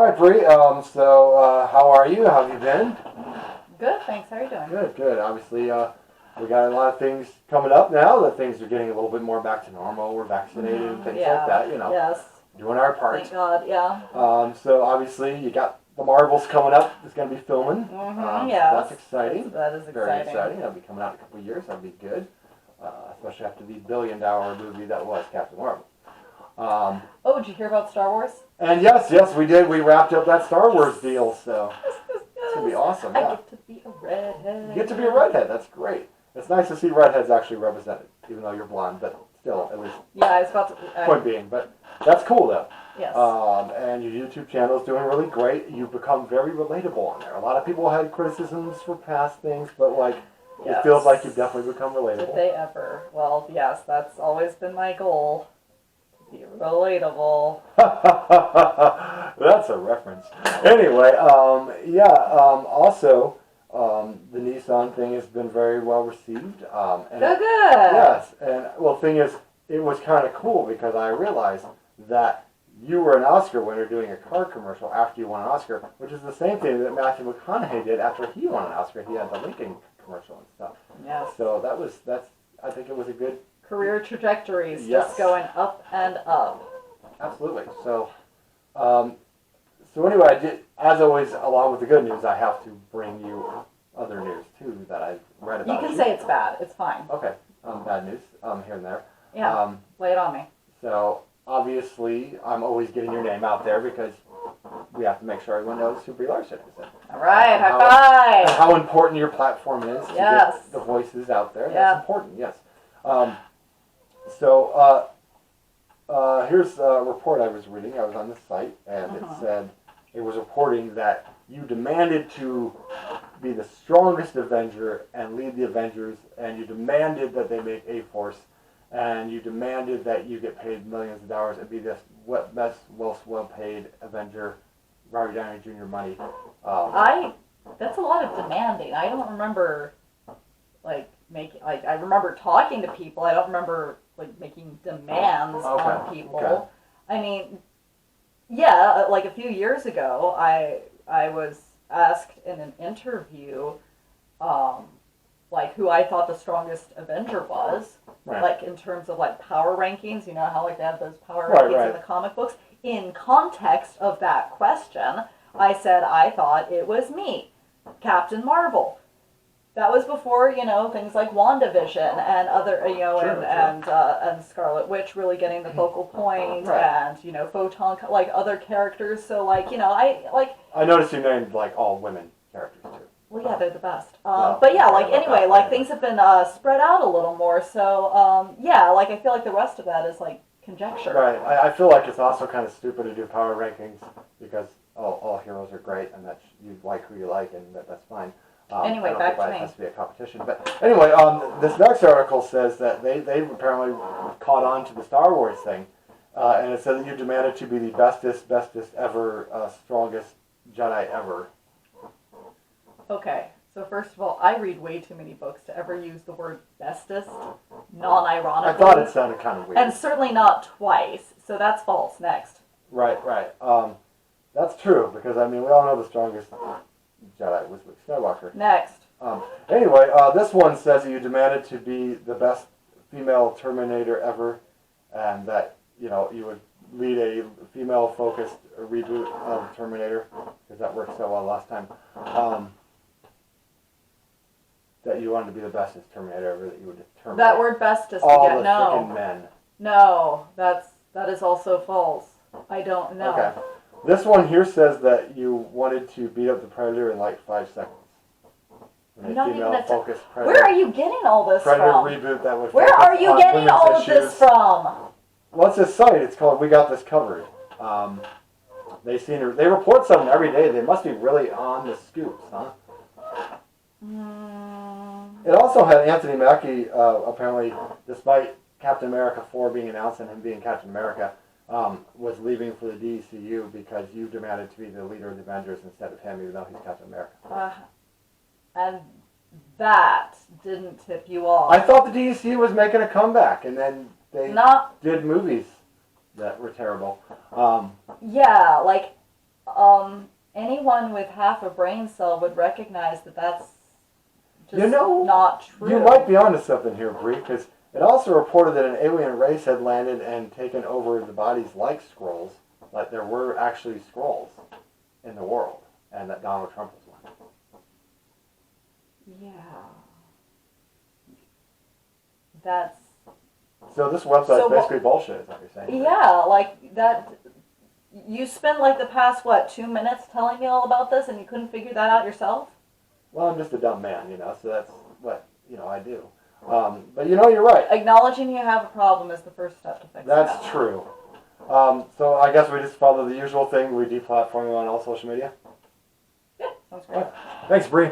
right, Brie. How are you? How have you been? Good, thanks. How are you doing? Good. Obviously, we got a lot of things coming up now. That things are getting a little bit more back to normal. We're vaccinated and things like that. Yes. Doing our part. Thank God. Yeah. So obviously, you got the Marvels coming up. It's going to be filming. Yes. So that's exciting. That is exciting. Very exciting. That'll be coming out in a couple of years. That'll be good. Especially after the billion-dollar movie that was Captain Marvel. Did you hear about Star Wars? And yes, we did. We wrapped up that Star Wars deal, so it's going to be awesome. Yeah. I get to be a redhead. You get to be a redhead. That's great. It's nice to see redheads actually represented, even though you're blonde, but still, at least. Yeah, I was about to. Point being, but that's cool, though. Yes. And your YouTube channel is doing really great. You've become very relatable on there. A lot of people had criticisms for past things, but it feels like you've definitely become relatable. Did they ever? Well, yes, that's always been my goal. Be relatable. That's a reference. Anyway, also, the Nissan thing has been very well received. Good. Yes, and well, the thing is, it was kind of cool because I realized that you were an Oscar winner doing a car commercial after you won an Oscar, which is the same thing that Matthew McConaughey did after he won an Oscar. He had the Lincoln commercial and stuff. Yes. So I think it was a good career trajectories, yes. Just going up and up. Absolutely. So anyway, as always, along with the good news, I have to bring you other news too that I've read about. You can say it's bad. It's fine. Okay. Bad news. Here and there. Yeah. Lay it on me. So obviously, I'm always getting your name out there because we have to make sure everyone knows who Brie Larson is. All right. High five. And how important your platform is to get the voices out there. Yeah. That's important. Yes. Here's a report I was reading. I was on the site, and it said it was reporting that you demanded to be the strongest Avenger and lead the Avengers, and you demanded that they make A-Force, and you demanded that you get paid millions of dollars and be the best, most well-paid Avenger, Robert Downey Jr. money. That's a lot of demanding. I don't remember I remember talking to people. I don't remember making demands on people. Okay. I mean, yeah, a few years ago, I was asked in an interview, who I thought the strongest Avenger was, right. In terms of power rankings. You know how they have those power right, rankings right. in the comic books. In context of that question, I said I thought it was me, Captain Marvel. That was before, things like WandaVision and other, and Scarlet Witch really getting the focal point, right. and, Photon, other characters. So, I noticed you named, all women characters, too. Well, yeah, they're the best. But yeah, anyway, things have been spread out a little more. So, I feel like the rest of that is, conjecture. Right. I feel like it's also kind of stupid to do power rankings because all heroes are great and that you like who you like and that's fine. Anyway, back to me. It has to be a competition. But anyway, this next article says that they apparently caught on to the Star Wars thing, and it said that you demanded to be the bestest ever, strongest Jedi ever. Okay, so first of all, I read way too many books to ever use the word bestest, non-ironically. I thought it sounded kind of weird. And certainly not twice, so that's false. Next. Right. That's true, because, we all know the strongest Jedi was Luke Skywalker. Next. Anyway, this one says that you demanded to be the best female Terminator ever, and that you would lead a female-focused reboot of Terminator because that worked so well last time. That you wanted to be the bestest Terminator ever. That you would determine that word bestest all again. the freaking men. No, that is also false. I don't know. Okay. This one here says that you wanted to beat up the Predator in 5 seconds. Female-focused Predator. Where are you getting all this Predator from? reboot that would. Where are you getting all of this from? What's this site? It's called We Got This Covered. They report something every day. They must be really on the scoops, huh? It also had Anthony Mackie, apparently, despite Captain America 4 being announced and him being Captain America, was leaving for the DCU because you demanded to be the leader of the Avengers instead of him, even though he's Captain America. And that didn't tip you off. I thought the DCU was making a comeback, and then they did movies that were terrible. Yeah, anyone with half a brain cell would recognize that that's just You know, not true. You might be onto something here, Brie, because it also reported that an alien race had landed and taken over the bodies like Skrulls. Like there were actually Skrulls in the world, and that Donald Trump was one. Yeah. That's... So this website's So basically bullshit, is what you're saying. Yeah, like that... You spent like the past, 2 minutes telling me all about this and you couldn't figure that out yourself? Well, I'm just a dumb man, so that's what, I do. But you're right. Acknowledging you have a problem is the first step to fix it. That's true. So I guess we just follow the usual thing. We deplatform you on all social media. Yeah, sounds great. Thanks, Brie.